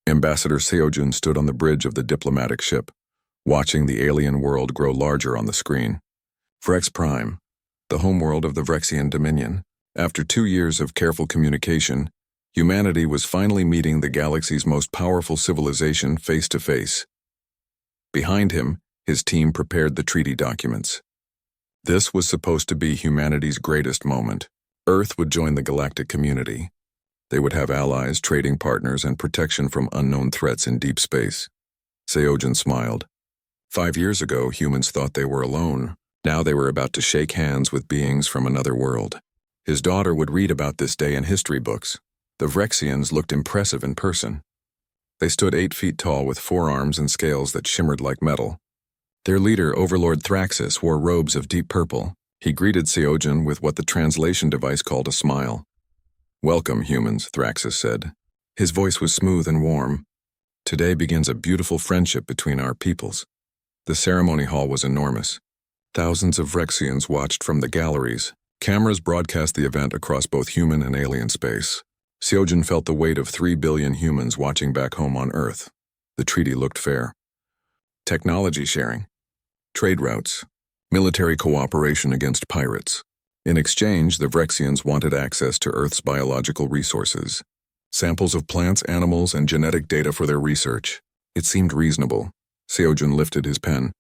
Ambassador Seojun stood on the bridge of the diplomatic ship, watching the alien world grow larger on the screen. Vrex Prime, the homeworld of the Vrexian Dominion. After 2 years of careful communication, humanity was finally meeting the galaxy's most powerful civilization face to face. Behind him, his team prepared the treaty documents. This was supposed to be humanity's greatest moment. Earth would join the galactic community. They would have allies, trading partners, and protection from unknown threats in deep space. Seojun smiled. 5 years ago, humans thought they were alone. Now they were about to shake hands with beings from another world. His daughter would read about this day in history books. The Vrexians looked impressive in person. They stood 8 feet tall with forearms and scales that shimmered like metal. Their leader, Overlord Thraxus, wore robes of deep purple. He greeted Seojun with what the translation device called a smile. "Welcome, humans," Thraxus said. His voice was smooth and warm. "Today begins a beautiful friendship between our peoples." The ceremony hall was enormous. Thousands of Vrexians watched from the galleries. Cameras broadcast the event across both human and alien space. Seojun felt the weight of 3 billion humans watching back home on Earth. The treaty looked fair. Technology sharing, trade routes, military cooperation against pirates. In exchange, the Vrexians wanted access to Earth's biological resources, samples of plants, animals, and genetic data for their research. It seemed reasonable. Seojun lifted his pen.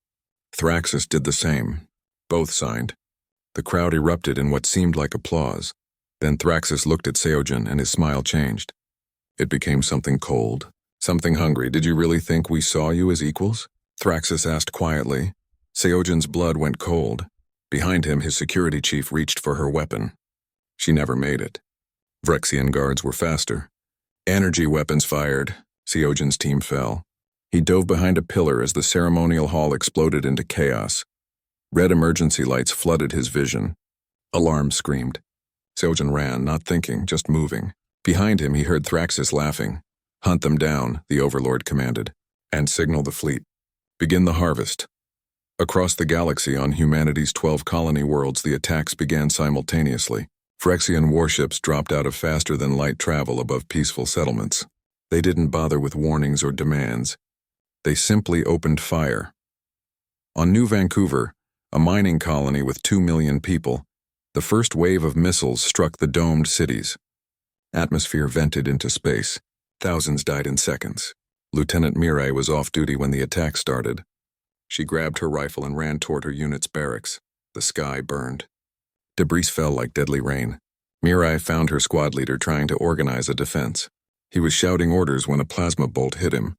Thraxus did the same. Both signed. The crowd erupted in what seemed like applause. Then Thraxus looked at Seojun and his smile changed. It became something cold, something hungry. "Did you really think we saw you as equals?" Thraxus asked quietly. Seojun's blood went cold. Behind him, his security chief reached for her weapon. She never made it. Vrexian guards were faster. Energy weapons fired. Seojun's team fell. He dove behind a pillar as the ceremonial hall exploded into chaos. Red emergency lights flooded his vision. Alarm screamed. Seojun ran, not thinking, just moving. Behind him, he heard Thraxus laughing. "Hunt them down," the Overlord commanded, "and signal the fleet. Begin the harvest." Across the galaxy on humanity's 12 colony worlds, the attacks began simultaneously. Vrexian warships dropped out of faster-than-light travel above peaceful settlements. They didn't bother with warnings or demands. They simply opened fire. On New Vancouver, a mining colony with 2 million people, the first wave of missiles struck the domed cities. Atmosphere vented into space. Thousands died in seconds. Lieutenant Mirai was off duty when the attack started. She grabbed her rifle and ran toward her unit's barracks. The sky burned. Debris fell like deadly rain. Mirai found her squad leader trying to organize a defense. He was shouting orders when a plasma bolt hit him.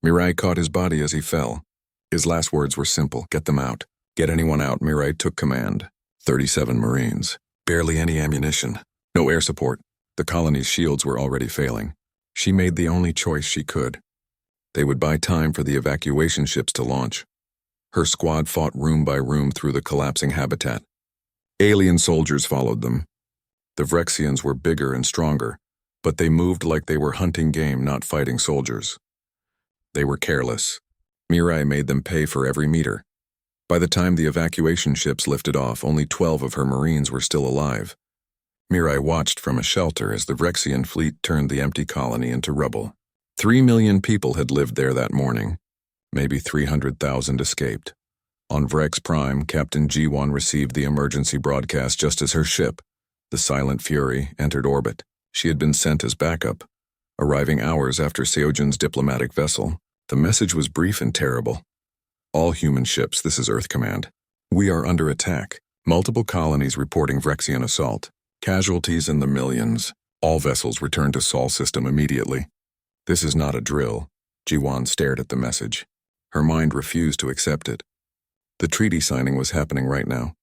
Mirai caught his body as he fell. His last words were simple: "Get them out." "Get anyone out," Mirai took command. 37 Marines. Barely any ammunition. No air support. The colony's shields were already failing. She made the only choice she could. They would buy time for the evacuation ships to launch. Her squad fought room by room through the collapsing habitat. Alien soldiers followed them. The Vrexians were bigger and stronger, but they moved like they were hunting game, not fighting soldiers. They were careless. Mirai made them pay for every meter. By the time the evacuation ships lifted off, only 12 of her Marines were still alive. Mirai watched from a shelter as the Vrexian fleet turned the empty colony into rubble. 3 million people had lived there that morning. Maybe 300,000 escaped. On Vrex Prime, Captain Ji-won received the emergency broadcast just as her ship, the Silent Fury, entered orbit. She had been sent as backup, arriving hours after Seojun's diplomatic vessel. The message was brief and terrible. "All human ships, this is Earth Command. We are under attack. Multiple colonies reporting Vrexian assault. Casualties in the millions. All vessels return to Sol system immediately." "This is not a drill." Ji-won stared at the message. Her mind refused to accept it. The treaty signing was happening right now.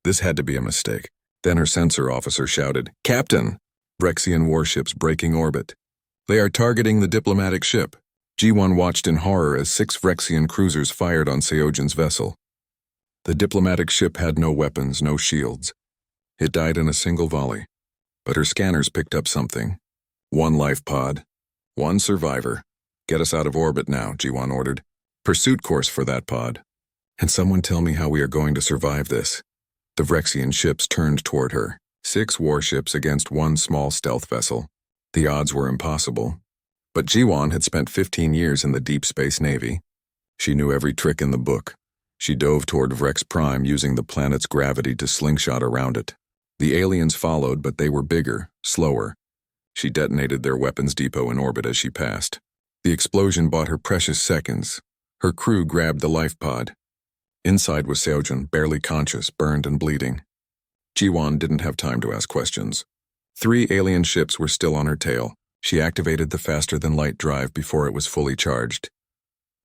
This had to be a mistake. Then her sensor officer shouted, "Captain! Vrexian warships breaking orbit. They are targeting the diplomatic ship." Ji-won watched in horror as 6 Vrexian cruisers fired on Seojun's vessel. The diplomatic ship had no weapons, no shields. It died in a single volley. But her scanners picked up something. 1 life pod. 1 survivor. "Get us out of orbit now," Ji-won ordered. "Pursuit course for that pod. And someone tell me how we are going to survive this." The Vrexian ships turned toward her. 6 warships against 1 small stealth vessel. The odds were impossible. But Jiwon had spent 15 years in the Deep Space Navy. She knew every trick in the book. She dove toward Vrex Prime using the planet's gravity to slingshot around it. The aliens followed, but they were bigger, slower. She detonated their weapons depot in orbit as she passed. The explosion bought her precious seconds. Her crew grabbed the life pod. Inside was Seojun, barely conscious, burned and bleeding. Jiwon didn't have time to ask questions. 3 alien ships were still on her tail. She activated the faster-than-light drive before it was fully charged.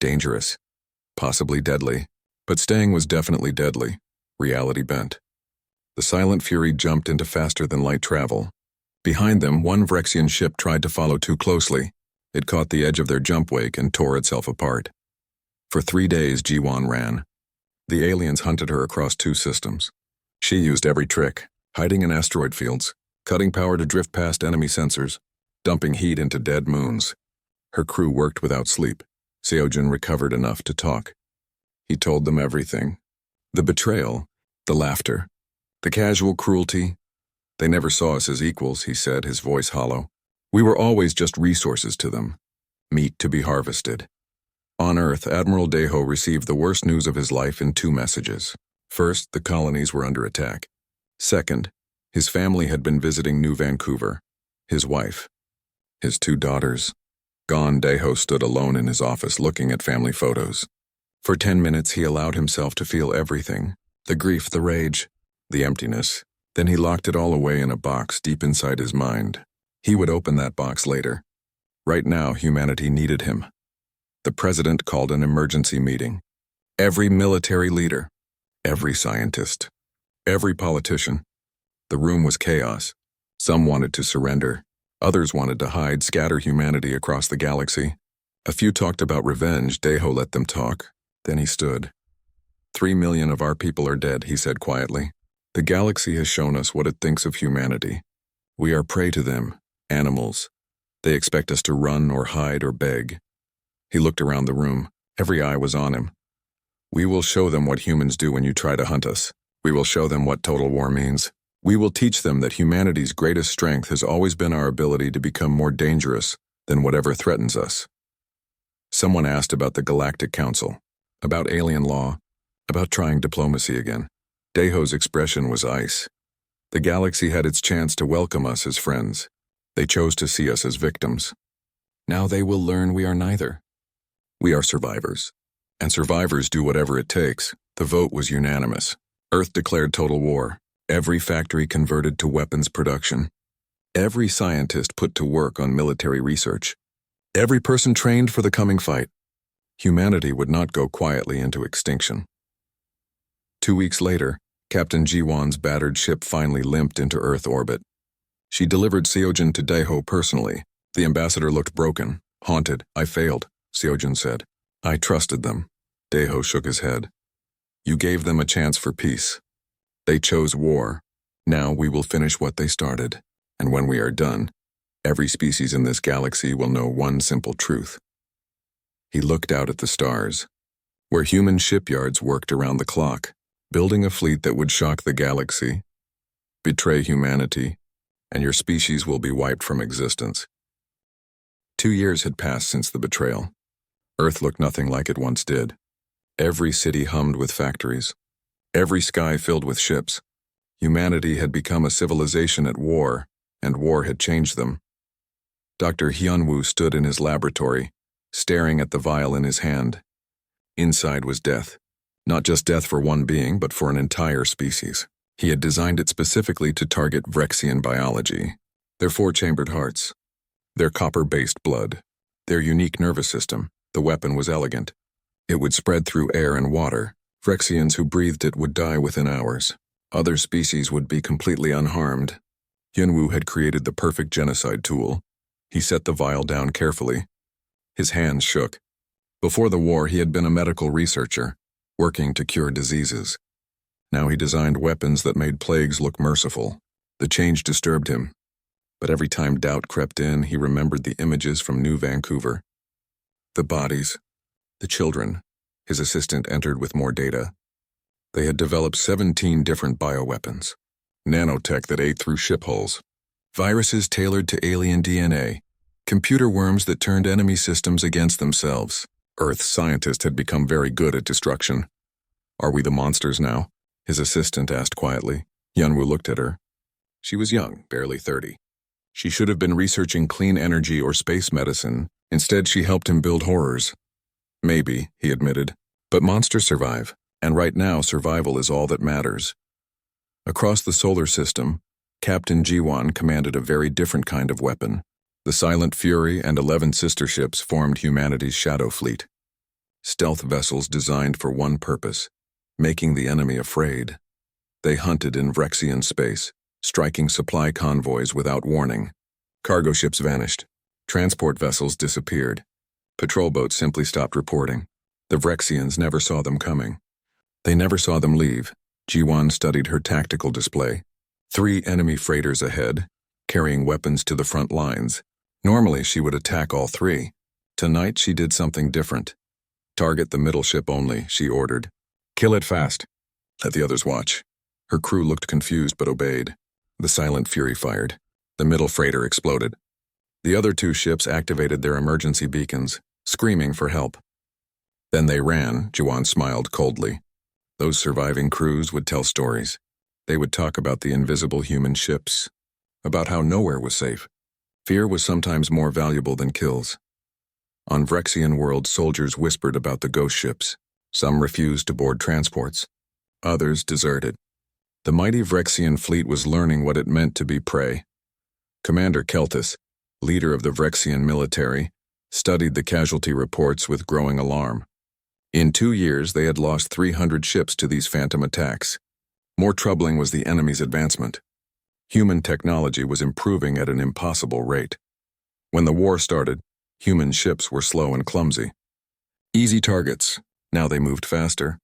Dangerous. Possibly deadly. But staying was definitely deadly. Reality bent. The Silent Fury jumped into faster-than-light travel. Behind them, one Vrexian ship tried to follow too closely. It caught the edge of their jump wake and tore itself apart. For 3 days, Jiwon ran. The aliens hunted her across 2 systems. She used every trick, hiding in asteroid fields, cutting power to drift past enemy sensors, dumping heat into dead moons. Her crew worked without sleep. Seojun recovered enough to talk. He told them everything. The betrayal, the laughter, the casual cruelty. They never saw us as equals, he said, his voice hollow. We were always just resources to them, meat to be harvested. On Earth, Admiral Daeho received the worst news of his life in 2 messages. First, the colonies were under attack. Second, his family had been visiting New Vancouver. His wife, his 2 daughters. Gone, Daeho stood alone in his office looking at family photos. For 10 minutes, he allowed himself to feel everything. The grief, the rage, the emptiness. Then he locked it all away in a box deep inside his mind. He would open that box later. Right now, humanity needed him. The president called an emergency meeting. Every military leader, every scientist, every politician. The room was chaos. Some wanted to surrender. Others wanted to hide, scatter humanity across the galaxy. A few talked about revenge. Daeho let them talk. Then he stood. 3 million of our people are dead, he said quietly. The galaxy has shown us what it thinks of humanity. We are prey to them, animals. They expect us to run or hide or beg. He looked around the room. Every eye was on him. We will show them what humans do when you try to hunt us. We will show them what total war means. We will teach them that humanity's greatest strength has always been our ability to become more dangerous than whatever threatens us. Someone asked about the Galactic Council, about alien law, about trying diplomacy again. Daeho's expression was ice. The galaxy had its chance to welcome us as friends. They chose to see us as victims. Now they will learn we are neither. We are survivors. And survivors do whatever it takes. The vote was unanimous. Earth declared total war. Every factory converted to weapons production. Every scientist put to work on military research. Every person trained for the coming fight. Humanity would not go quietly into extinction. 2 weeks later, Captain Jiwon's battered ship finally limped into Earth orbit. She delivered Seojun to Daeho personally. The ambassador looked broken, haunted. I failed, Seojun said. I trusted them. Daeho shook his head. You gave them a chance for peace. They chose war. Now we will finish what they started. And when we are done, every species in this galaxy will know one simple truth. He looked out at the stars, where human shipyards worked around the clock, building a fleet that would shock the galaxy, betray humanity, and your species will be wiped from existence. 2 years had passed since the betrayal. Earth looked nothing like it once did. Every city hummed with factories. Every sky filled with ships. Humanity had become a civilization at war, and war had changed them. Dr. Hyunwoo stood in his laboratory, staring at the vial in his hand. Inside was death. Not just death for one being, but for an entire species. He had designed it specifically to target Vrexian biology. Their 4-chambered hearts. Their copper-based blood. Their unique nervous system. The weapon was elegant. It would spread through air and water. Vrexians who breathed it would die within hours. Other species would be completely unharmed. Hyunwoo had created the perfect genocide tool. He set the vial down carefully. His hands shook. Before the war, he had been a medical researcher, working to cure diseases. Now he designed weapons that made plagues look merciful. The change disturbed him. But every time doubt crept in, he remembered the images from New Vancouver. The bodies, the children. His assistant entered with more data. They had developed 17 different bioweapons. Nanotech that ate through ship hulls. Viruses tailored to alien DNA. Computer worms that turned enemy systems against themselves. Earth's scientists had become very good at destruction. Are we the monsters now? His assistant asked quietly. Yunwoo looked at her. She was young, barely 30. She should have been researching clean energy or space medicine. Instead, she helped him build horrors. Maybe, he admitted. But monsters survive, and right now survival is all that matters. Across the solar system, Captain Jiwan commanded a very different kind of weapon. The Silent Fury and 11 sister ships formed humanity's shadow fleet. Stealth vessels designed for one purpose, making the enemy afraid. They hunted in Vrexian space, striking supply convoys without warning. Cargo ships vanished. Transport vessels disappeared. Patrol boats simply stopped reporting. The Vrexians never saw them coming. They never saw them leave. Jiwan studied her tactical display. 3 enemy freighters ahead, carrying weapons to the front lines. Normally, she would attack all 3. Tonight, she did something different. Target the middle ship only, she ordered. Kill it fast. Let the others watch. Her crew looked confused but obeyed. The Silent Fury fired. The middle freighter exploded. The other 2 ships activated their emergency beacons, screaming for help. Then they ran, Jiwan smiled coldly. Those surviving crews would tell stories. They would talk about the invisible human ships, about how nowhere was safe. Fear was sometimes more valuable than kills. On Vrexian world, soldiers whispered about the ghost ships. Some refused to board transports. Others deserted. The mighty Vrexian fleet was learning what it meant to be prey. Commander Keltis, leader of the Vrexian military, studied the casualty reports with growing alarm. In 2 years, they had lost 300 ships to these phantom attacks. More troubling was the enemy's advancement. Human technology was improving at an impossible rate. When the war started, human ships were slow and clumsy. Easy targets, now they moved faster.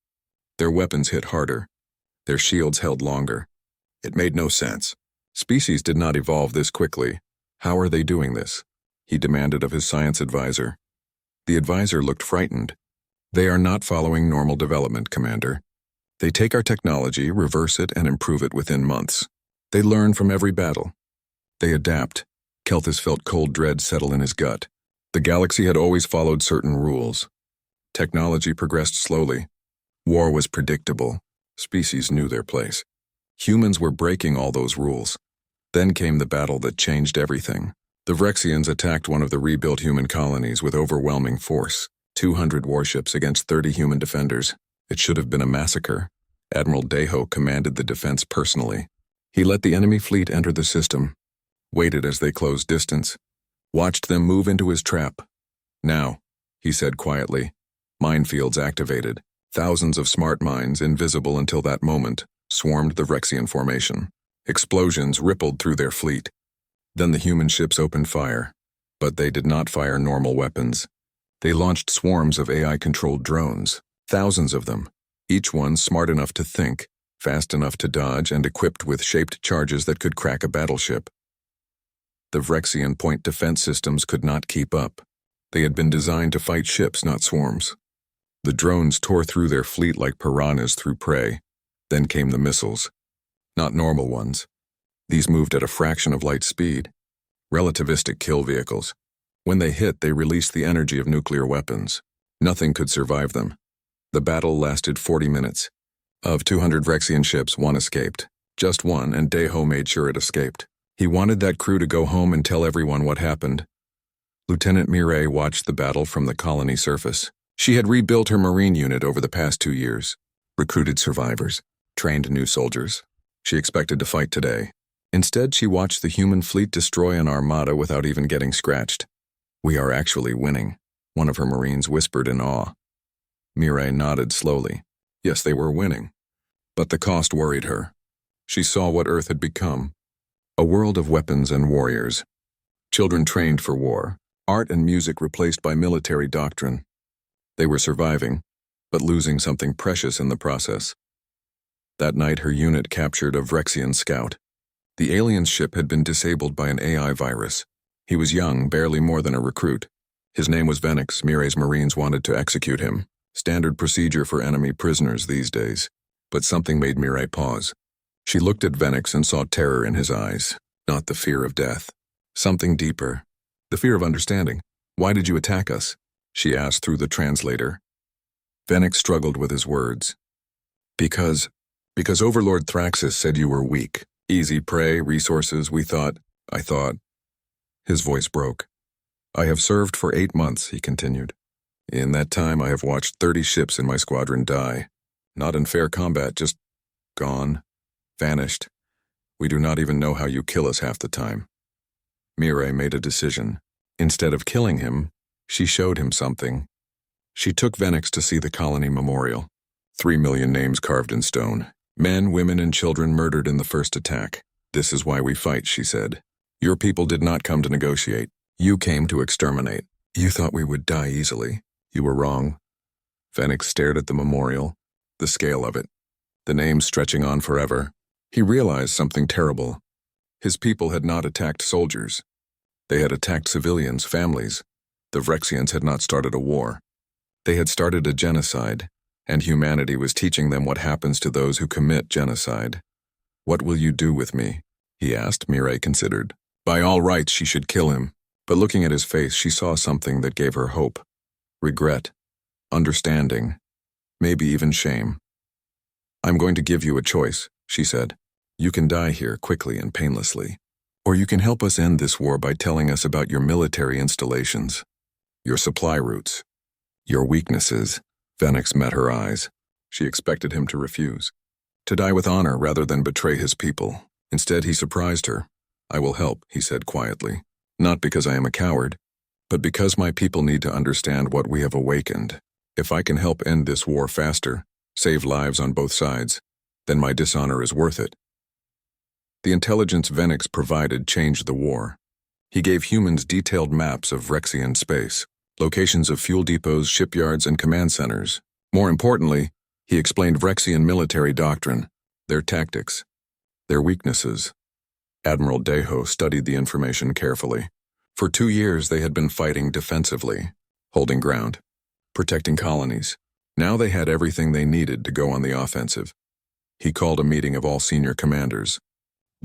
Their weapons hit harder. Their shields held longer. It made no sense. Species did not evolve this quickly. How are they doing this? He demanded of his science advisor. The advisor looked frightened. They are not following normal development, Commander. They take our technology, reverse it, and improve it within months. They learn from every battle. They adapt. Kelthus felt cold dread settle in his gut. The galaxy had always followed certain rules. Technology progressed slowly. War was predictable. Species knew their place. Humans were breaking all those rules. Then came the battle that changed everything. The Vrexians attacked one of the rebuilt human colonies with overwhelming force. 200 warships against 30 human defenders. It should have been a massacre. Admiral Deho commanded the defense personally. He let the enemy fleet enter the system, waited as they closed distance, watched them move into his trap. Now, he said quietly, minefields activated. Thousands of smart mines, invisible until that moment, swarmed the Vrexian formation. Explosions rippled through their fleet. Then the human ships opened fire, but they did not fire normal weapons. They launched swarms of AI-controlled drones, thousands of them, each one smart enough to think, fast enough to dodge, and equipped with shaped charges that could crack a battleship. The Vrexian point defense systems could not keep up. They had been designed to fight ships, not swarms. The drones tore through their fleet like piranhas through prey. Then came the missiles. Not normal ones. These moved at a fraction of light speed. Relativistic kill vehicles. When they hit, they released the energy of nuclear weapons. Nothing could survive them. The battle lasted 40 minutes. Of 200 Vrexian ships, 1 escaped. Just 1, and Deho made sure it escaped. He wanted that crew to go home and tell everyone what happened. Lieutenant Mireille watched the battle from the colony surface. She had rebuilt her Marine unit over the past 2 years, recruited survivors, trained new soldiers. She expected to fight today. Instead, she watched the human fleet destroy an armada without even getting scratched. "We are actually winning," one of her Marines whispered in awe. Mireille nodded slowly. Yes, they were winning. But the cost worried her. She saw what Earth had become. A world of weapons and warriors. Children trained for war. Art and music replaced by military doctrine. They were surviving, but losing something precious in the process. That night, her unit captured a Vrexian scout. The alien ship had been disabled by an AI virus. He was young, barely more than a recruit. His name was Venix. Mireille's Marines wanted to execute him. Standard procedure for enemy prisoners these days. But something made Mireille pause. She looked at Venix and saw terror in his eyes, not the fear of death. Something deeper. The fear of understanding. Why did you attack us? She asked through the translator. Venix struggled with his words. Because Overlord Thraxus said you were weak. Easy prey, resources, I thought. His voice broke. I have served for 8 months, he continued. In that time I have watched 30 ships in my squadron die. Not in fair combat, just gone, vanished. We do not even know how you kill us half the time. Mireille made a decision. Instead of killing him, she showed him something. She took Venix to see the colony memorial. 3 million names carved in stone. Men, women, and children murdered in the first attack. This is why we fight, she said. Your people did not come to negotiate. You came to exterminate. You thought we would die easily. You were wrong. Venix stared at the memorial, the scale of it, the names stretching on forever. He realized something terrible. His people had not attacked soldiers. They had attacked civilians, families. The Vrexians had not started a war. They had started a genocide, and humanity was teaching them what happens to those who commit genocide. What will you do with me? He asked. Mireille considered. By all rights, she should kill him. But looking at his face, she saw something that gave her hope. Regret. Understanding. Maybe even shame. I'm going to give you a choice, she said. You can die here quickly and painlessly. Or you can help us end this war by telling us about your military installations, your supply routes, your weaknesses. Venix met her eyes. She expected him to refuse. To die with honor rather than betray his people. Instead, he surprised her. I will help, he said quietly. Not because I am a coward, but because my people need to understand what we have awakened. If I can help end this war faster, save lives on both sides, then my dishonor is worth it. The intelligence Venix provided changed the war. He gave humans detailed maps of Vrexian space, locations of fuel depots, shipyards, and command centers. More importantly, he explained Vrexian military doctrine, their tactics, their weaknesses. Admiral Deho studied the information carefully. For 2 years they had been fighting defensively, holding ground, protecting colonies. Now they had everything they needed to go on the offensive. He called a meeting of all senior commanders.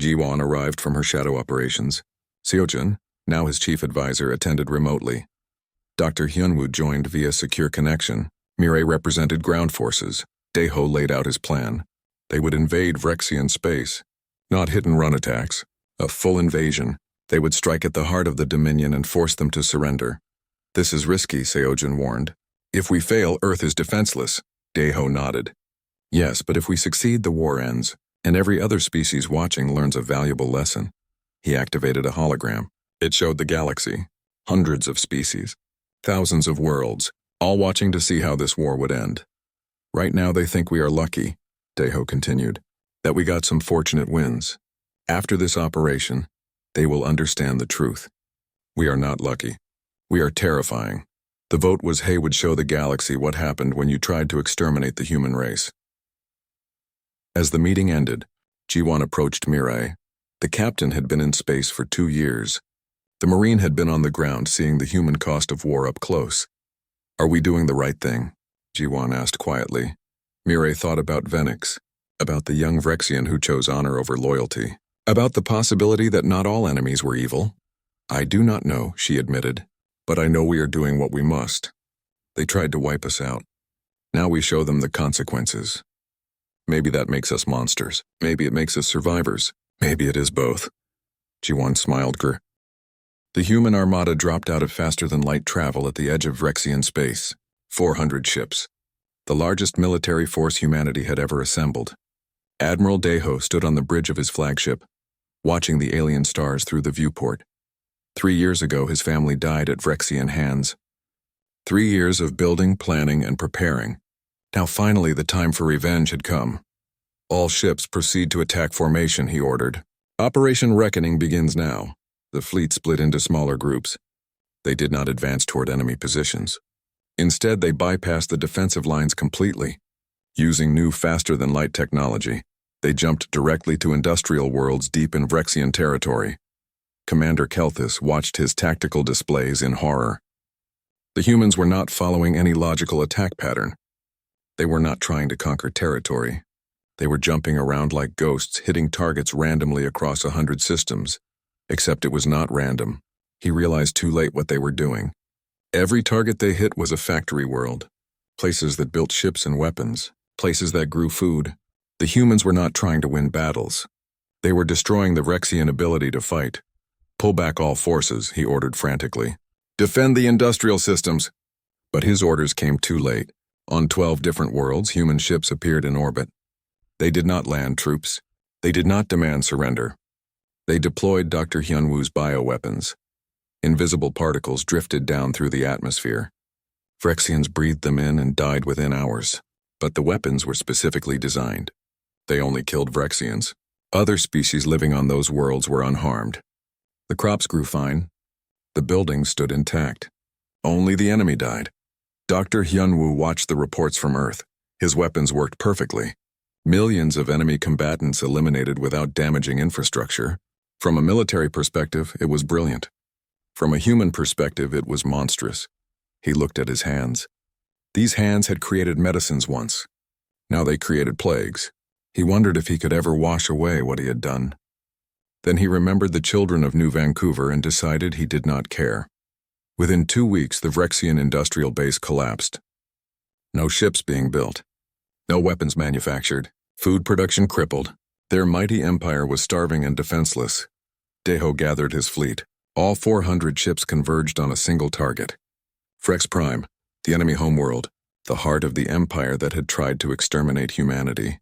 Jiwon arrived from her shadow operations. Seojun, now his chief advisor, attended remotely. Dr. Hyunwoo joined via secure connection. Mireille represented ground forces. Deho laid out his plan. They would invade Vrexian space. Not hit-and-run attacks. A full invasion. They would strike at the heart of the Dominion and force them to surrender. This is risky, Seojun warned. If we fail, Earth is defenseless. Deho nodded. Yes, but if we succeed, the war ends, and every other species watching learns a valuable lesson. He activated a hologram. It showed the galaxy. Hundreds of species. Thousands of worlds, all watching to see how this war would end. Right now they think we are lucky, Deho continued, that we got some fortunate wins. After this operation, they will understand the truth. We are not lucky. We are terrifying. The vote was Hay would show the galaxy what happened when you tried to exterminate the human race. As the meeting ended, Jiwon approached Mireille. The captain had been in space for 2 years. The Marine had been on the ground seeing the human cost of war up close. Are we doing the right thing? Jiwon asked quietly. Mireille thought about Venix, about the young Vrexian who chose honor over loyalty, about the possibility that not all enemies were evil. I do not know, she admitted, but I know we are doing what we must. They tried to wipe us out. Now we show them the consequences. Maybe that makes us monsters. Maybe it makes us survivors. Maybe it is both. Jiwon smiled. The human armada dropped out of faster-than-light travel at the edge of Vrexian space. 400 ships. The largest military force humanity had ever assembled. Admiral Deho stood on the bridge of his flagship, watching the alien stars through the viewport. 3 years ago, his family died at Vrexian hands. 3 years of building, planning, and preparing. Now finally the time for revenge had come. All ships proceed to attack formation, he ordered. Operation Reckoning begins now. The fleet split into smaller groups. They did not advance toward enemy positions. Instead, they bypassed the defensive lines completely. Using new faster-than-light technology, they jumped directly to industrial worlds deep in Vrexian territory. Commander Kelthus watched his tactical displays in horror. The humans were not following any logical attack pattern. They were not trying to conquer territory. They were jumping around like ghosts, hitting targets randomly across 100 systems. Except it was not random. He realized too late what they were doing. Every target they hit was a factory world. Places that built ships and weapons. Places that grew food. The humans were not trying to win battles. They were destroying the Rexian ability to fight. Pull back all forces, he ordered frantically. Defend the industrial systems. But his orders came too late. On 12 different worlds, human ships appeared in orbit. They did not land troops. They did not demand surrender. They deployed Dr. Hyunwoo's bioweapons. Invisible particles drifted down through the atmosphere. Phyrexians breathed them in and died within hours. But the weapons were specifically designed. They only killed Phyrexians. Other species living on those worlds were unharmed. The crops grew fine. The buildings stood intact. Only the enemy died. Dr. Hyunwoo watched the reports from Earth. His weapons worked perfectly. Millions of enemy combatants eliminated without damaging infrastructure. From a military perspective, it was brilliant. From a human perspective, it was monstrous. He looked at his hands. These hands had created medicines once. Now they created plagues. He wondered if he could ever wash away what he had done. Then he remembered the children of New Vancouver and decided he did not care. Within 2 weeks, the Phyrexian industrial base collapsed. No ships being built. No weapons manufactured. Food production crippled. Their mighty empire was starving and defenseless. Daeho gathered his fleet. All 400 ships converged on a single target. Frex Prime, the enemy homeworld, the heart of the empire that had tried to exterminate humanity.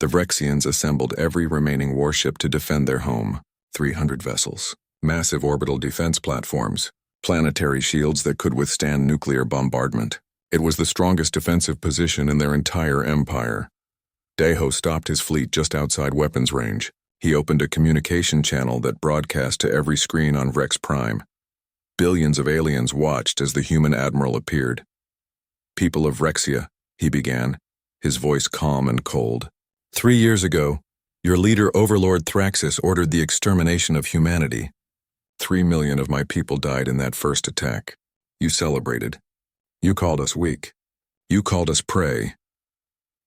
The Phyrexians assembled every remaining warship to defend their home. 300 vessels, massive orbital defense platforms, planetary shields that could withstand nuclear bombardment. It was the strongest defensive position in their entire empire. Daeho stopped his fleet just outside weapons range. He opened a communication channel that broadcast to every screen on Rex Prime. Billions of aliens watched as the human admiral appeared. People of Rexia, he began, his voice calm and cold. 3 years ago, your leader Overlord Thraxus ordered the extermination of humanity. 3 million of my people died in that first attack. You celebrated. You called us weak. You called us prey.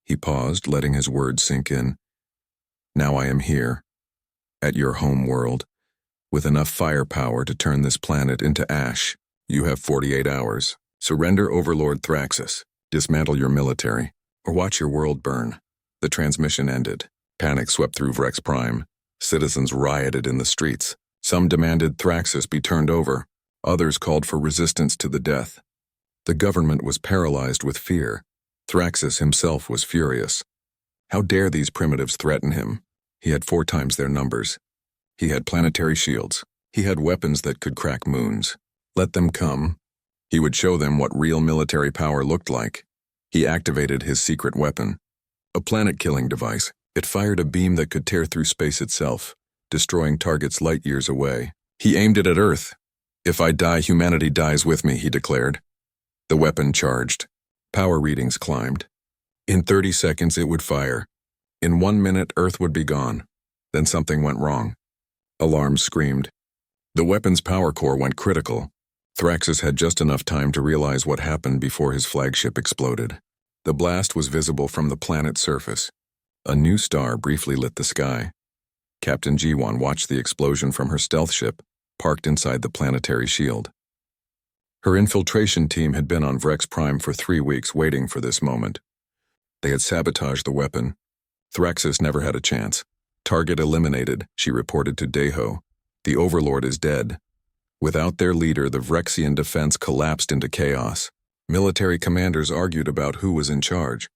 He paused, letting his words sink in. Now I am here, at your home world, with enough firepower to turn this planet into ash. You have 48 hours. Surrender Overlord Thraxus, dismantle your military, or watch your world burn. The transmission ended. Panic swept through Vrex Prime. Citizens rioted in the streets. Some demanded Thraxus be turned over. Others called for resistance to the death. The government was paralyzed with fear. Thraxus himself was furious. How dare these primitives threaten him? He had 4 times their numbers. He had planetary shields. He had weapons that could crack moons. Let them come. He would show them what real military power looked like. He activated his secret weapon. A planet-killing device. It fired a beam that could tear through space itself, destroying targets light years away. He aimed it at Earth. If I die, humanity dies with me, he declared. The weapon charged. Power readings climbed. In 30 seconds, it would fire. In 1 minute, Earth would be gone. Then something went wrong. Alarms screamed. The weapon's power core went critical. Thraxus had just enough time to realize what happened before his flagship exploded. The blast was visible from the planet's surface. A new star briefly lit the sky. Captain Jiwon watched the explosion from her stealth ship, parked inside the planetary shield. Her infiltration team had been on Vrex Prime for 3 weeks waiting for this moment. They had sabotaged the weapon. Thraxus never had a chance. Target eliminated, she reported to Daeho. The Overlord is dead. Without their leader, the Vrexian defense collapsed into chaos. Military commanders argued about who was in charge.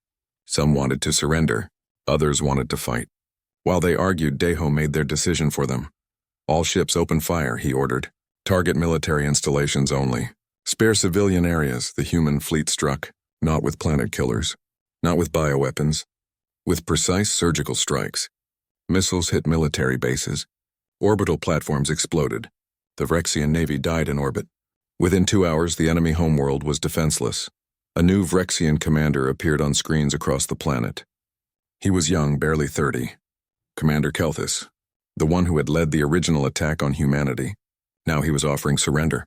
Some wanted to surrender. Others wanted to fight. While they argued, Daeho made their decision for them. All ships open fire, he ordered. Target military installations only. Spare civilian areas, the human fleet struck. Not with planet killers. Not with bioweapons. With precise surgical strikes. Missiles hit military bases. Orbital platforms exploded. The Vrexian Navy died in orbit. Within 2 hours, the enemy homeworld was defenseless. A new Vrexian commander appeared on screens across the planet. He was young, barely 30. Commander Kelthus, the one who had led the original attack on humanity. Now he was offering surrender.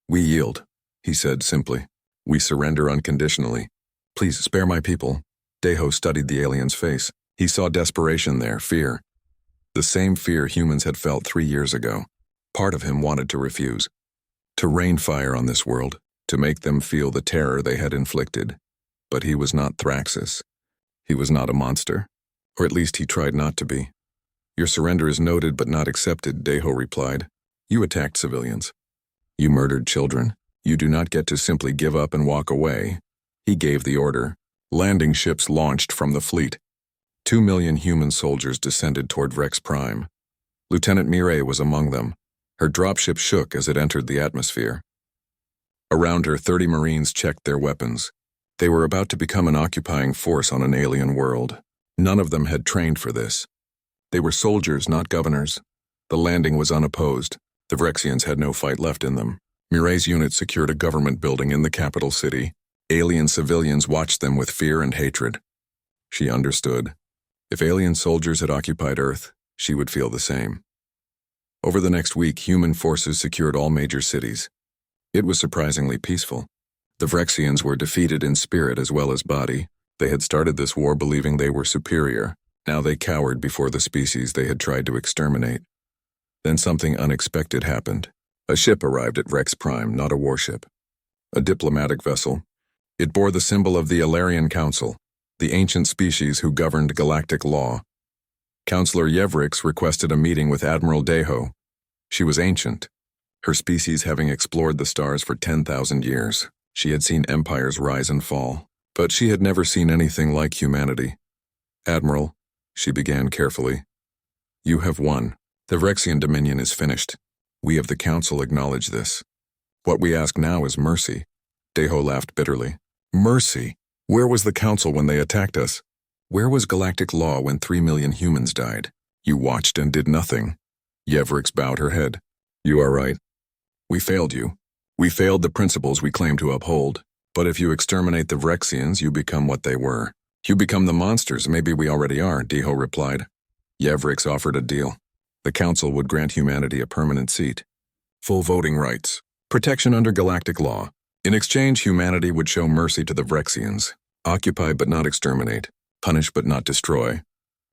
We yield, he said simply. We surrender unconditionally. Please spare my people. Daeho studied the alien's face. He saw desperation there, fear. The same fear humans had felt 3 years ago. Part of him wanted to refuse. to rain fire on this world, to make them feel the terror they had inflicted. But he was not Thraxus. He was not a monster. Or at least he tried not to be. Your surrender is noted but not accepted, Deho replied. You attacked civilians. You murdered children. You do not get to simply give up and walk away. He gave the order. Landing ships launched from the fleet. 2 million human soldiers descended toward Vrex Prime. Lieutenant Mireille was among them. Her dropship shook as it entered the atmosphere. Around her, 30 Marines checked their weapons. They were about to become an occupying force on an alien world. None of them had trained for this. They were soldiers, not governors. The landing was unopposed. The Vrexians had no fight left in them. Mireille's unit secured a government building in the capital city. Alien civilians watched them with fear and hatred. She understood. If alien soldiers had occupied Earth, she would feel the same. Over the next week, human forces secured all major cities. It was surprisingly peaceful. The Vrexians were defeated in spirit as well as body. They had started this war believing they were superior. Now they cowered before the species they had tried to exterminate. Then something unexpected happened. A ship arrived at Vrex Prime, not a warship. A diplomatic vessel. It bore the symbol of the Alarian Council, the ancient species who governed galactic law. Counselor Yevrix requested a meeting with Admiral Deho. She was ancient, her species having explored the stars for 10,000 years. She had seen empires rise and fall, but she had never seen anything like humanity. Admiral, she began carefully, you have won. The Vrexian Dominion is finished. We of the Council acknowledge this. What we ask now is mercy. Deho laughed bitterly. Mercy? Where was the Council when they attacked us? Where was galactic law when 3 million humans died? You watched and did nothing. Yevrix bowed her head. You are right. We failed you. We failed the principles we claim to uphold. But if you exterminate the Vrexians, you become what they were. You become the monsters maybe we already are, Deho replied. Yevrix offered a deal. The Council would grant humanity a permanent seat. Full voting rights. Protection under galactic law. In exchange, humanity would show mercy to the Vrexians. Occupy but not exterminate. Punish but not destroy.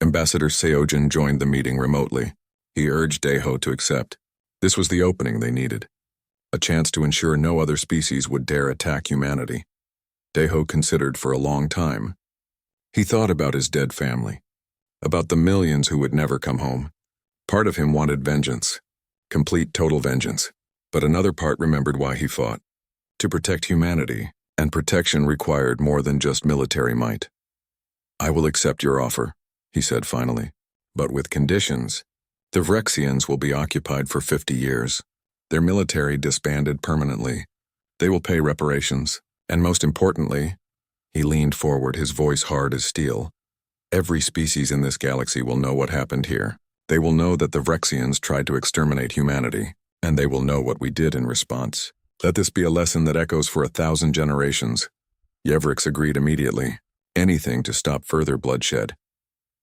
Ambassador Seojin joined the meeting remotely. He urged Deho to accept. This was the opening they needed. A chance to ensure no other species would dare attack humanity. Deho considered for a long time. He thought about his dead family. About the millions who would never come home. Part of him wanted vengeance. Complete, total vengeance. But another part remembered why he fought. To protect humanity, and protection required more than just military might. I will accept your offer, he said finally, but with conditions. The Vrexians will be occupied for 50 years. Their military disbanded permanently. They will pay reparations, and most importantly, he leaned forward, his voice hard as steel. Every species in this galaxy will know what happened here. They will know that the Vrexians tried to exterminate humanity, and they will know what we did in response. Let this be a lesson that echoes for 1,000 generations. Yevrix agreed immediately. Anything to stop further bloodshed.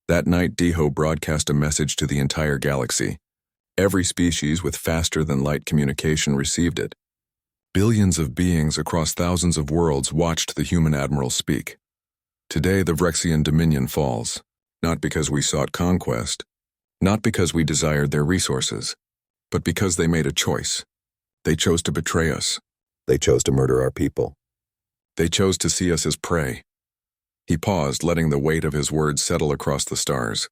That night, Deho broadcast a message to the entire galaxy. Every species with faster-than-light communication received it. Billions of beings across thousands of worlds watched the human admiral speak. Today, the Vrexian Dominion falls, not because we sought conquest, not because we desired their resources, but because they made a choice. They chose to betray us. They chose to murder our people. They chose to see us as prey. He paused, letting the weight of his words settle across the stars.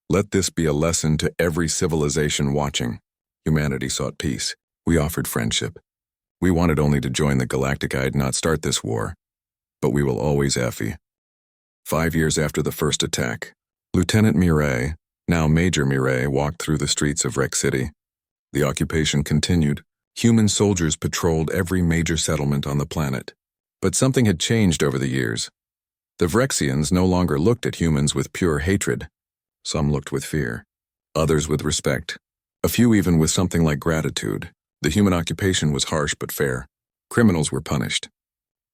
Let this be a lesson to every civilization watching. Humanity sought peace. We offered friendship. We wanted only to join the Galactic Eye, not start this war. But we will always Effie. 5 years after the first attack, Lieutenant Mireille, now Major Mireille, walked through the streets of Rex City. The occupation continued. Human soldiers patrolled every major settlement on the planet. But something had changed over the years. The Vrexians no longer looked at humans with pure hatred. Some looked with fear, others with respect, a few even with something like gratitude. The human occupation was harsh but fair. Criminals were punished.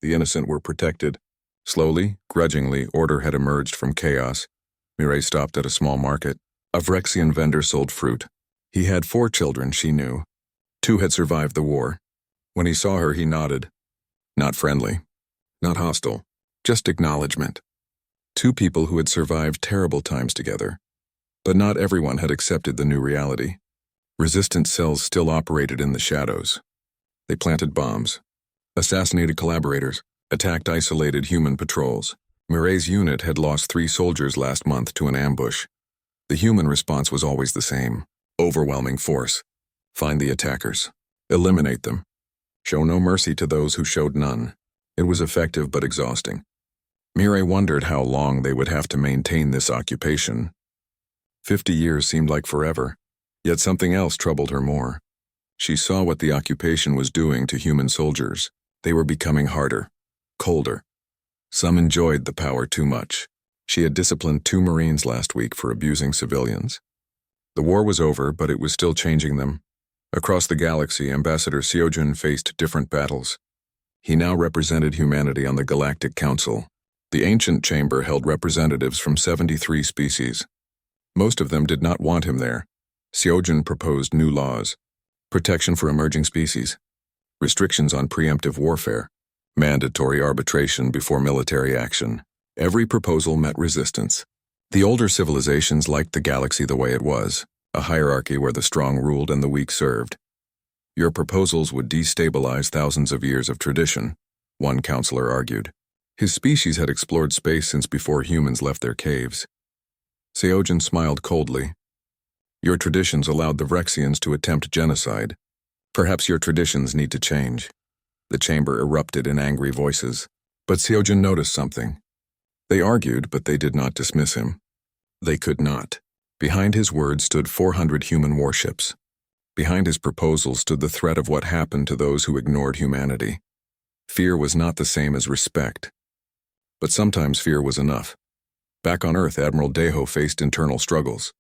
The innocent were protected. Slowly, grudgingly, order had emerged from chaos. Mireille stopped at a small market. A Vrexian vendor sold fruit. He had 4 children, she knew. 2 had survived the war. When he saw her, he nodded. Not friendly, not hostile, just acknowledgement. 2 people who had survived terrible times together. But not everyone had accepted the new reality. Resistance cells still operated in the shadows. They planted bombs, assassinated collaborators, attacked isolated human patrols. Mireille's unit had lost 3 soldiers last month to an ambush. The human response was always the same: overwhelming force. Find the attackers. Eliminate them. Show no mercy to those who showed none. It was effective but exhausting. Mireille wondered how long they would have to maintain this occupation. 50 years seemed like forever, yet something else troubled her more. She saw what the occupation was doing to human soldiers. They were becoming harder, colder. Some enjoyed the power too much. She had disciplined 2 Marines last week for abusing civilians. The war was over, but it was still changing them. Across the galaxy, Ambassador Seojun faced different battles. He now represented humanity on the Galactic Council. The ancient chamber held representatives from 73 species. Most of them did not want him there. Seojun proposed new laws: protection for emerging species, restrictions on preemptive warfare, mandatory arbitration before military action. Every proposal met resistance. The older civilizations liked the galaxy the way it was, a hierarchy where the strong ruled and the weak served. Your proposals would destabilize thousands of years of tradition, one counselor argued. His species had explored space since before humans left their caves. Seojun smiled coldly. Your traditions allowed the Vrexians to attempt genocide. Perhaps your traditions need to change. The chamber erupted in angry voices, but Seojun noticed something. They argued, but they did not dismiss him. They could not. Behind his words stood 400 human warships. Behind his proposal stood the threat of what happened to those who ignored humanity. Fear was not the same as respect. But sometimes fear was enough. Back on Earth, Admiral Deho faced internal struggles.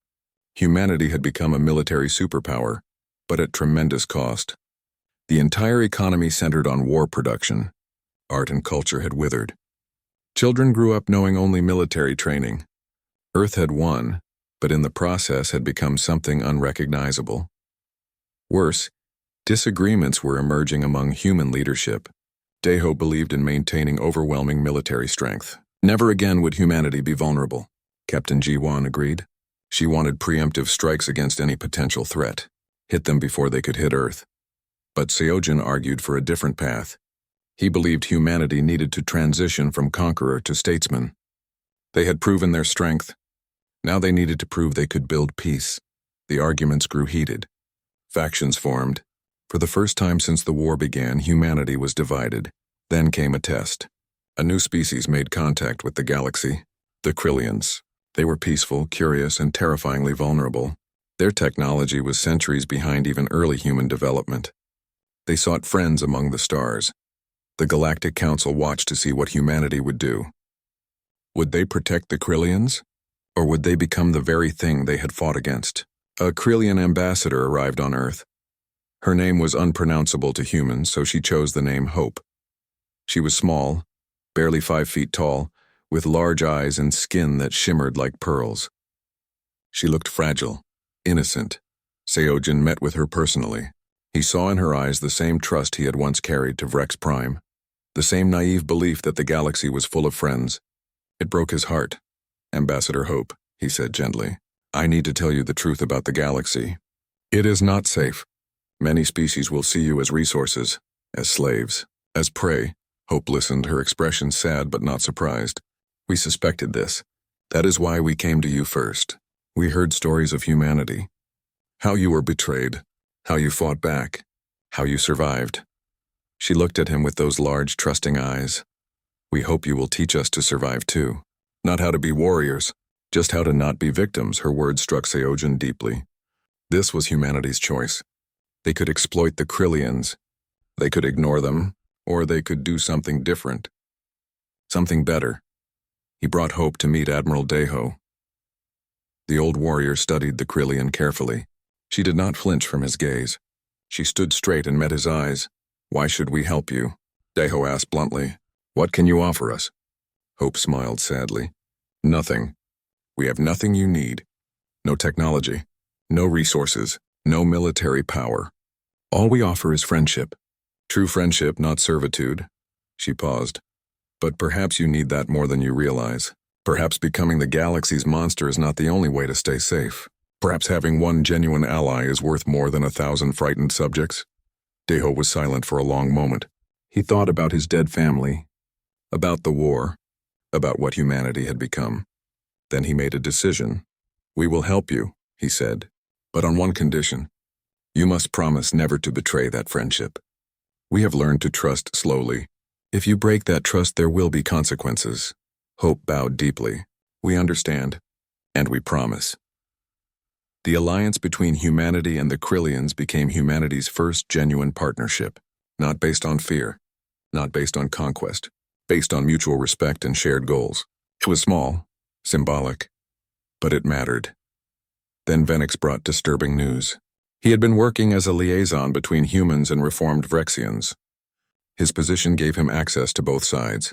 Humanity had become a military superpower, but at tremendous cost. The entire economy centered on war production. Art and culture had withered. Children grew up knowing only military training. Earth had won, but in the process had become something unrecognizable. Worse, disagreements were emerging among human leadership. Deho believed in maintaining overwhelming military strength. Never again would humanity be vulnerable, Captain Ji-won agreed. She wanted preemptive strikes against any potential threat, hit them before they could hit Earth. But Seojun argued for a different path. He believed humanity needed to transition from conqueror to statesman. They had proven their strength. Now they needed to prove they could build peace. The arguments grew heated. Factions formed. For the first time since the war began, humanity was divided. Then came a test. A new species made contact with the galaxy, the Krillians. They were peaceful, curious, and terrifyingly vulnerable. Their technology was centuries behind even early human development. They sought friends among the stars. The Galactic Council watched to see what humanity would do. Would they protect the Krillians? Or would they become the very thing they had fought against? A Krillian ambassador arrived on Earth. Her name was unpronounceable to humans, so she chose the name Hope. She was small, barely 5 feet tall, with large eyes and skin that shimmered like pearls. She looked fragile, innocent. Seojun met with her personally. He saw in her eyes the same trust he had once carried to Vrex Prime, the same naive belief that the galaxy was full of friends. It broke his heart. Ambassador Hope, he said gently, I need to tell you the truth about the galaxy. It is not safe. Many species will see you as resources, as slaves, as prey. Hope listened, her expression sad but not surprised. We suspected this. That is why we came to you first. We heard stories of humanity. How you were betrayed. How you fought back. How you survived. She looked at him with those large, trusting eyes. We hope you will teach us to survive too. Not how to be warriors, just how to not be victims, her words struck Seojun deeply. This was humanity's choice. They could exploit the Krillians. They could ignore them, or they could do something different. Something better. He brought Hope to meet Admiral Deho. The old warrior studied the Krillian carefully. She did not flinch from his gaze. She stood straight and met his eyes. Why should we help you? Deho asked bluntly. What can you offer us? Hope smiled sadly. Nothing. We have nothing you need. No technology. No resources. No military power. All we offer is friendship. True friendship, not servitude. She paused. But perhaps you need that more than you realize. Perhaps becoming the galaxy's monster is not the only way to stay safe. Perhaps having one genuine ally is worth more than 1,000 frightened subjects. Deho was silent for a long moment. He thought about his dead family, about the war, about what humanity had become. Then he made a decision. "We will help you," he said, "but on one condition. You must promise never to betray that friendship. We have learned to trust slowly. If you break that trust, there will be consequences." Hope bowed deeply. "We understand, and we promise." The alliance between humanity and the Krillians became humanity's first genuine partnership, not based on fear, not based on conquest, based on mutual respect and shared goals. It was small, symbolic, but it mattered. Then Venix brought disturbing news. He had been working as a liaison between humans and reformed Vrexians. His position gave him access to both sides,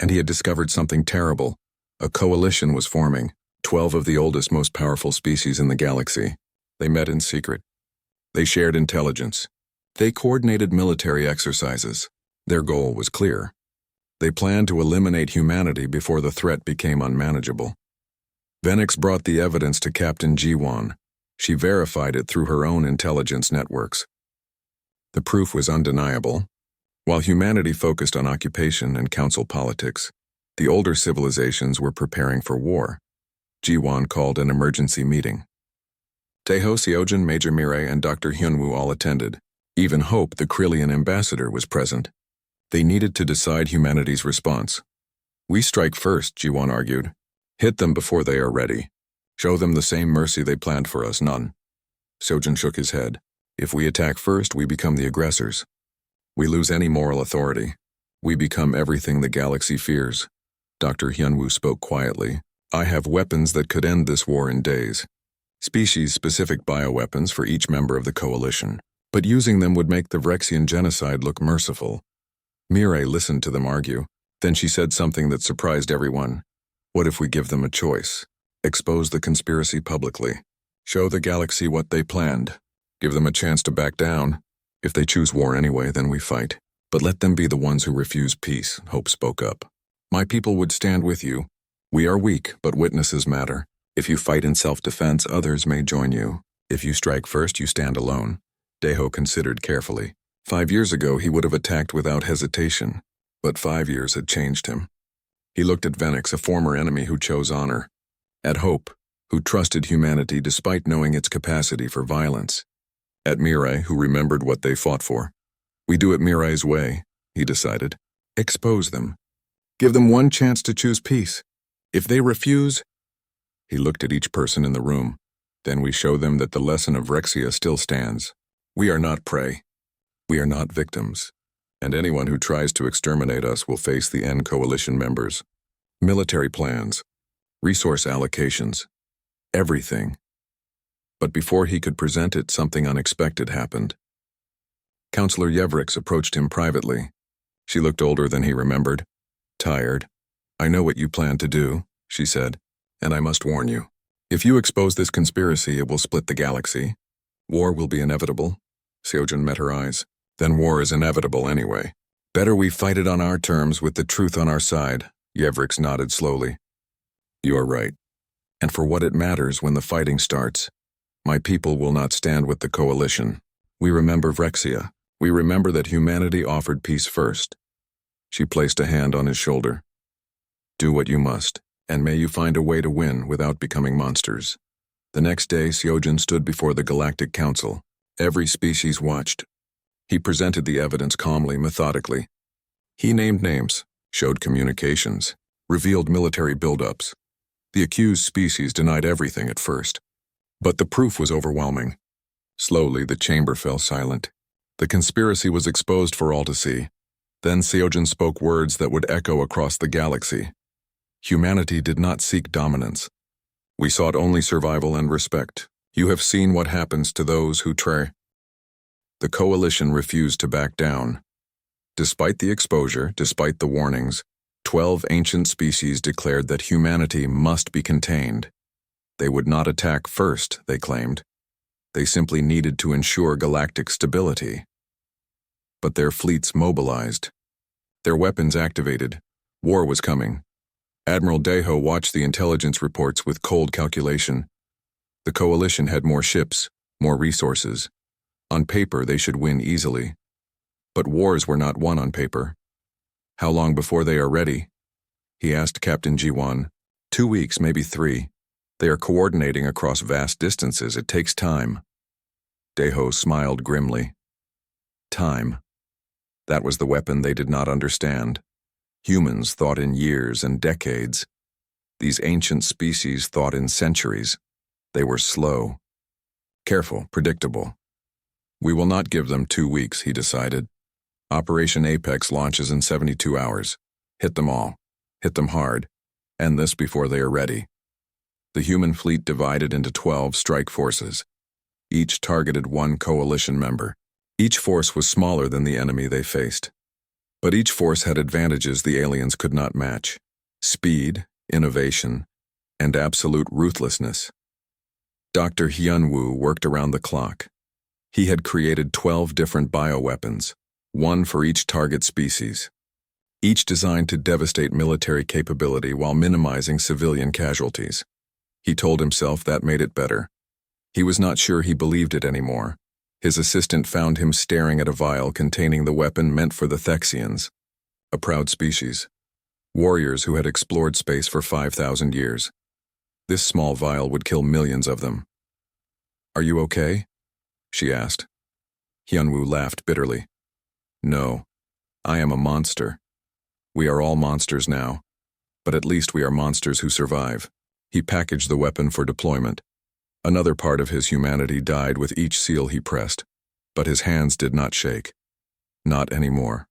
and he had discovered something terrible. A coalition was forming, 12 of the oldest, most powerful species in the galaxy. They met in secret. They shared intelligence. They coordinated military exercises. Their goal was clear. They planned to eliminate humanity before the threat became unmanageable. Venix brought the evidence to Captain G1. She verified it through her own intelligence networks. The proof was undeniable. While humanity focused on occupation and council politics, the older civilizations were preparing for war. G1 called an emergency meeting. Deho, Seojin, Major Mirai, and Dr. Hyunwoo all attended. Even Hope, the Krillian ambassador, was present. They needed to decide humanity's response. "We strike first," G1 argued. "Hit them before they are ready. Show them the same mercy they planned for us, none." Seojin shook his head. "If we attack first, we become the aggressors. We lose any moral authority. We become everything the galaxy fears." Dr. Hyunwoo spoke quietly. "I have weapons that could end this war in days. Species-specific bioweapons for each member of the coalition. But using them would make the Vrexian genocide look merciful." Mirai listened to them argue. Then she said something that surprised everyone. "What if we give them a choice? Expose the conspiracy publicly. Show the galaxy what they planned. Give them a chance to back down. If they choose war anyway, then we fight. But let them be the ones who refuse peace," Hope spoke up. "My people would stand with you. We are weak, but witnesses matter. If you fight in self-defense, others may join you. If you strike first, you stand alone." Deho considered carefully. 5 years ago, he would have attacked without hesitation. But 5 years had changed him. He looked at Venix, a former enemy who chose honor. At Hope, who trusted humanity despite knowing its capacity for violence. At Mirai, who remembered what they fought for. "We do it Mirai's way," he decided. "Expose them. Give them one chance to choose peace. If they refuse..." He looked at each person in the room. "Then we show them that the lesson of Vrexia still stands. We are not prey. We are not victims. And anyone who tries to exterminate us will face the N Coalition members. Military plans. Resource allocations. Everything." But before he could present it, something unexpected happened. Counselor Yevrix approached him privately. She looked older than he remembered. Tired. "I know what you plan to do," she said, "and I must warn you. If you expose this conspiracy, it will split the galaxy. War will be inevitable." Seojin met her eyes. "Then war is inevitable anyway. Better we fight it on our terms with the truth on our side." Yevrix nodded slowly. "You are right. And for what it matters when the fighting starts, my people will not stand with the coalition. We remember Vrexia. We remember that humanity offered peace first." She placed a hand on his shoulder. "Do what you must, and may you find a way to win without becoming monsters." The next day, Seojin stood before the Galactic Council. Every species watched. He presented the evidence calmly, methodically. He named names, showed communications, revealed military buildups. The accused species denied everything at first. But the proof was overwhelming. Slowly, the chamber fell silent. The conspiracy was exposed for all to see. Then Seojin spoke words that would echo across the galaxy. Humanity did not seek dominance. We sought only survival and respect. You have seen what happens to those who try. The coalition refused to back down. Despite the exposure, despite the warnings, 12 ancient species declared that humanity must be contained. They would not attack first, they claimed. They simply needed to ensure galactic stability. But their fleets mobilized. Their weapons activated. War was coming. Admiral Deho watched the intelligence reports with cold calculation. The coalition had more ships, more resources. On paper, they should win easily. But wars were not won on paper. How long before they are ready? He asked Captain G1. 2 weeks, maybe 3. They are coordinating across vast distances. It takes time. Deho smiled grimly. Time. That was the weapon they did not understand. Humans thought in years and decades. These ancient species thought in centuries. They were slow. Careful, predictable. We will not give them 2 weeks, he decided. Operation Apex launches in 72 hours. Hit them all. Hit them hard. End this before they are ready. The human fleet divided into 12 strike forces. Each targeted one coalition member. Each force was smaller than the enemy they faced. But each force had advantages the aliens could not match. Speed, innovation, and absolute ruthlessness. Dr. Hyunwoo worked around the clock. He had created 12 different bioweapons, one for each target species, each designed to devastate military capability while minimizing civilian casualties. He told himself that made it better. He was not sure he believed it anymore. His assistant found him staring at a vial containing the weapon meant for the Thexians, a proud species, warriors who had explored space for 5,000 years. This small vial would kill millions of them. "Are you okay?" she asked. Hyunwoo laughed bitterly. "No, I am a monster. We are all monsters now, but at least we are monsters who survive." He packaged the weapon for deployment. Another part of his humanity died with each seal he pressed, but his hands did not shake. Not anymore.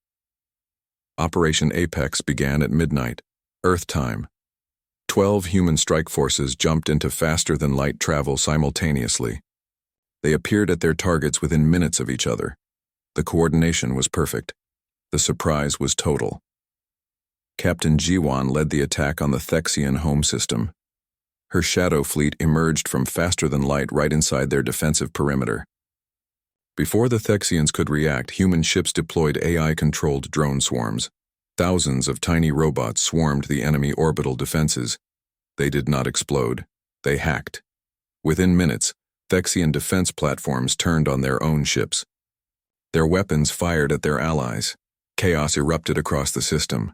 Operation Apex began at midnight, Earth time. 12 human strike forces jumped into faster-than-light travel simultaneously. They appeared at their targets within minutes of each other. The coordination was perfect. The surprise was total. Captain Jiwon led the attack on the Thexian home system. Her shadow fleet emerged from faster-than-light right inside their defensive perimeter. Before the Thexians could react, human ships deployed AI-controlled drone swarms. Thousands of tiny robots swarmed the enemy orbital defenses. They did not explode. They hacked. Within minutes, Thexian defense platforms turned on their own ships. Their weapons fired at their allies. Chaos erupted across the system.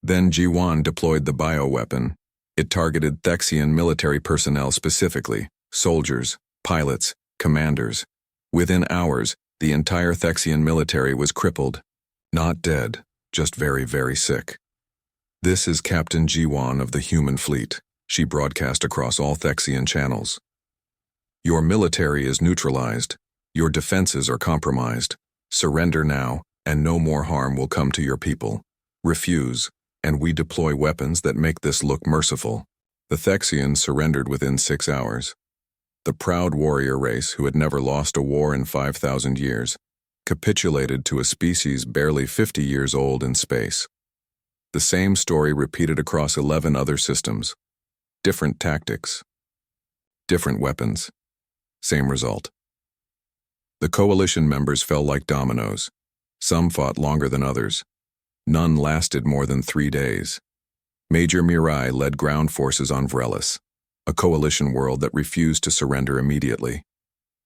Then Jiwon deployed the bioweapon. It targeted Thexian military personnel specifically, soldiers, pilots, commanders. Within hours, the entire Thexian military was crippled. Not dead, just very, very sick. "This is Captain Jiwon of the human fleet," she broadcast across all Thexian channels. "Your military is neutralized. Your defenses are compromised. Surrender now, and no more harm will come to your people. Refuse, and we deploy weapons that make this look merciful." The Thexians surrendered within 6 hours. The proud warrior race, who had never lost a war in 5,000 years, capitulated to a species barely 50 years old in space. The same story repeated across 11 other systems. Different tactics. Different weapons. Same result. The coalition members fell like dominoes. Some fought longer than others. None lasted more than 3 days. Major Mirai led ground forces on Vrelis, a coalition world that refused to surrender immediately.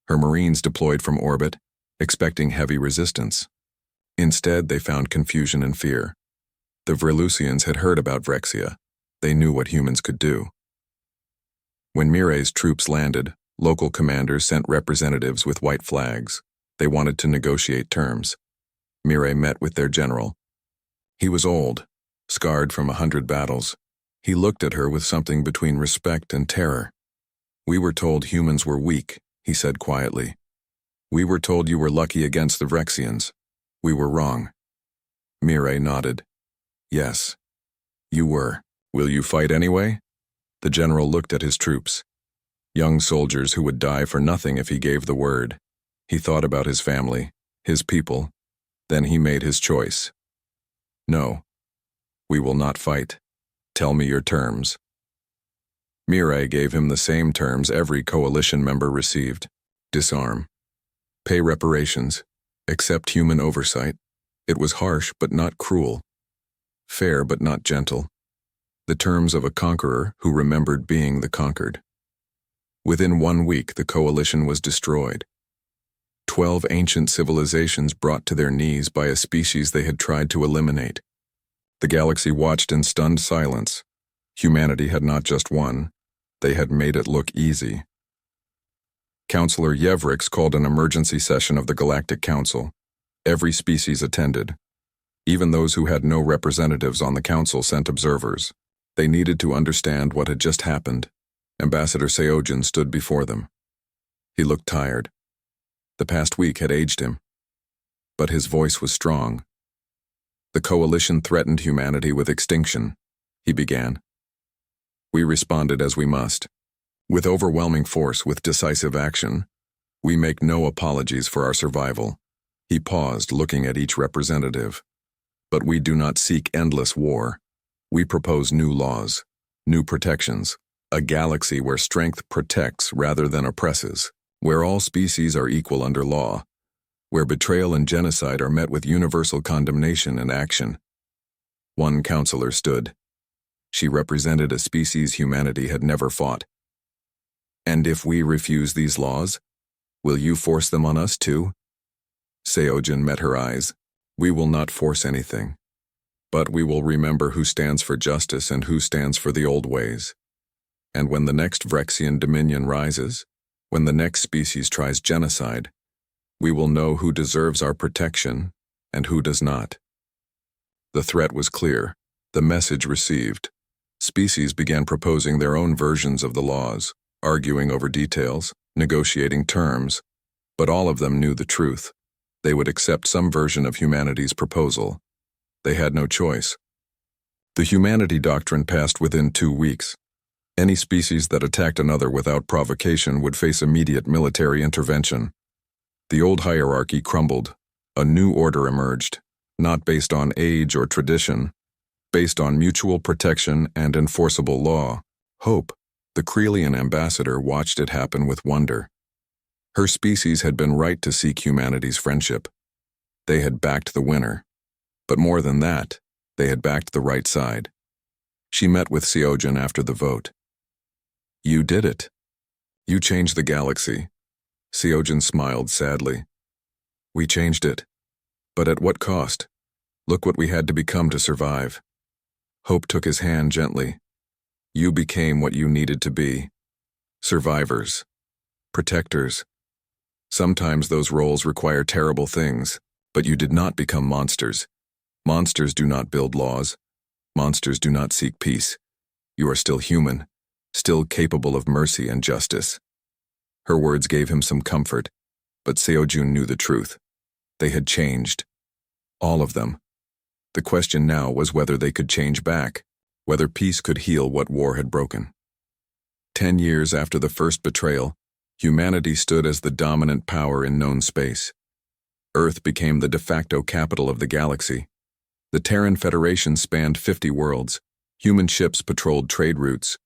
Her Marines deployed from orbit, expecting heavy resistance. Instead, they found confusion and fear. The Vrelusians had heard about Vrexia. They knew what humans could do. When Mirai's troops landed, local commanders sent representatives with white flags. They wanted to negotiate terms. Mirai met with their general. He was old, scarred from 100 battles. He looked at her with something between respect and terror. "We were told humans were weak," he said quietly. "We were told you were lucky against the Vrexians. We were wrong." Mirai nodded. "Yes, you were. Will you fight anyway?" The general looked at his troops. Young soldiers who would die for nothing if he gave the word. He thought about his family, his people. Then he made his choice. "No, we will not fight. Tell me your terms." Mirai gave him the same terms every coalition member received. Disarm. Pay reparations. Accept human oversight. It was harsh but not cruel. Fair but not gentle. The terms of a conqueror who remembered being the conquered. Within 1 week, the coalition was destroyed. 12 ancient civilizations brought to their knees by a species they had tried to eliminate. The galaxy watched in stunned silence. Humanity had not just won, they had made it look easy. Counselor Yevrix called an emergency session of the Galactic Council. Every species attended. Even those who had no representatives on the council sent observers. They needed to understand what had just happened. Ambassador Seojin stood before them. He looked tired. The past week had aged him. But his voice was strong. The coalition threatened humanity with extinction, he began. We responded as we must. With overwhelming force, with decisive action. We make no apologies for our survival. He paused, looking at each representative. But we do not seek endless war. We propose new laws, new protections, a galaxy where strength protects rather than oppresses, where all species are equal under law, where betrayal and genocide are met with universal condemnation and action. One counselor stood. She represented a species humanity had never fought. And if we refuse these laws, will you force them on us too? Seojin met her eyes. We will not force anything. But we will remember who stands for justice and who stands for the old ways. And when the next Vrexian dominion rises, when the next species tries genocide, we will know who deserves our protection and who does not. The threat was clear, the message received. Species began proposing their own versions of the laws, arguing over details, negotiating terms, but all of them knew the truth. They would accept some version of humanity's proposal. They had no choice. The humanity doctrine passed within 2 weeks. Any species that attacked another without provocation would face immediate military intervention. The old hierarchy crumbled. A new order emerged, not based on age or tradition, based on mutual protection and enforceable law. Hope, the Krelian ambassador, watched it happen with wonder. Her species had been right to seek humanity's friendship. They had backed the winner. But more than that, they had backed the right side. She met with Seojin after the vote. You did it. You changed the galaxy. Seojin smiled sadly. We changed it. But at what cost? Look what we had to become to survive. Hope took his hand gently. You became what you needed to be. Survivors. Protectors. Sometimes those roles require terrible things, but you did not become monsters. Monsters do not build laws. Monsters do not seek peace. You are still human, still capable of mercy and justice. Her words gave him some comfort, but Seojun knew the truth. They had changed. All of them. The question now was whether they could change back, whether peace could heal what war had broken. 10 years after the first betrayal, humanity stood as the dominant power in known space. Earth became the de facto capital of the galaxy. The Terran Federation spanned 50 worlds. Human ships patrolled trade routes.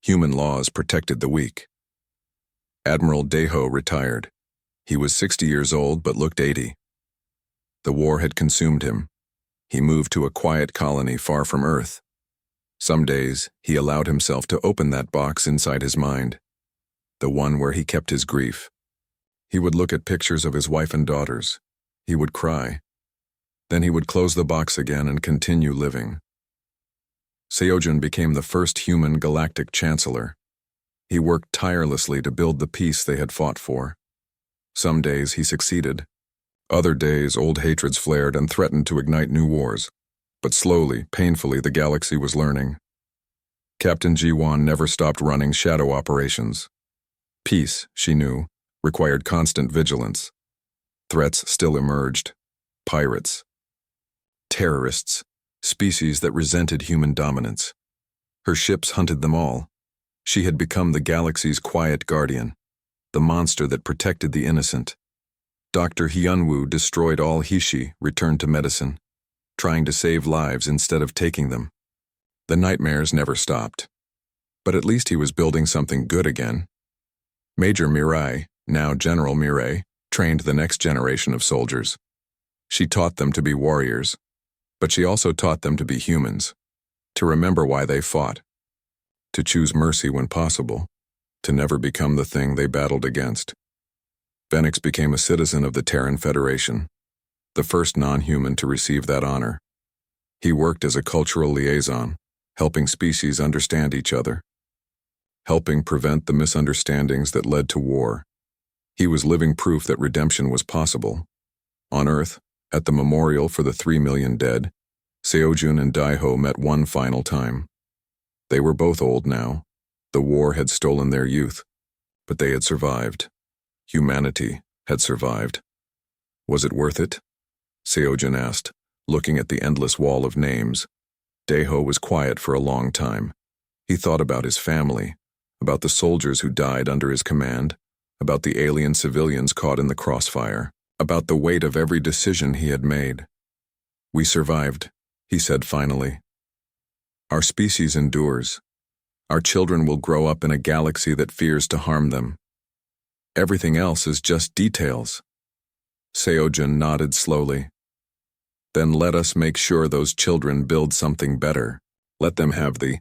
Human laws protected the weak. Admiral Deho retired. He was 60 years old but looked 80. The war had consumed him. He moved to a quiet colony far from Earth. Some days, he allowed himself to open that box inside his mind, the one where he kept his grief. He would look at pictures of his wife and daughters. He would cry. Then he would close the box again and continue living. Seojin became the first human galactic chancellor. He worked tirelessly to build the peace they had fought for. Some days he succeeded. Other days old hatreds flared and threatened to ignite new wars. But slowly, painfully, the galaxy was learning. Captain Ji-won never stopped running shadow operations. Peace, she knew, required constant vigilance. Threats still emerged. Pirates. Terrorists. Species that resented human dominance. Her ships hunted them all. She had become the galaxy's quiet guardian, the monster that protected the innocent. Dr. Hyunwoo destroyed all Hishi, returned to medicine, trying to save lives instead of taking them. The nightmares never stopped. But at least he was building something good again. Major Mirai, now General Mirai, trained the next generation of soldiers. She taught them to be warriors, but she also taught them to be humans, to remember why they fought, to choose mercy when possible, to never become the thing they battled against. Benix became a citizen of the Terran Federation, the first non-human to receive that honor. He worked as a cultural liaison, helping species understand each other, helping prevent the misunderstandings that led to war. He was living proof that redemption was possible. On Earth, at the memorial for the 3 million dead, Seojun and Daiho met one final time. They were both old now. The war had stolen their youth, but they had survived. Humanity had survived. Was it worth it? Seojun asked, looking at the endless wall of names. Daiho was quiet for a long time. He thought about his family, about the soldiers who died under his command, about the alien civilians caught in the crossfire, about the weight of every decision he had made. "We survived," he said finally. "Our species endures. Our children will grow up in a galaxy that fears to harm them. Everything else is just details." Seojun nodded slowly. "Then let us make sure those children build something better. Let them have the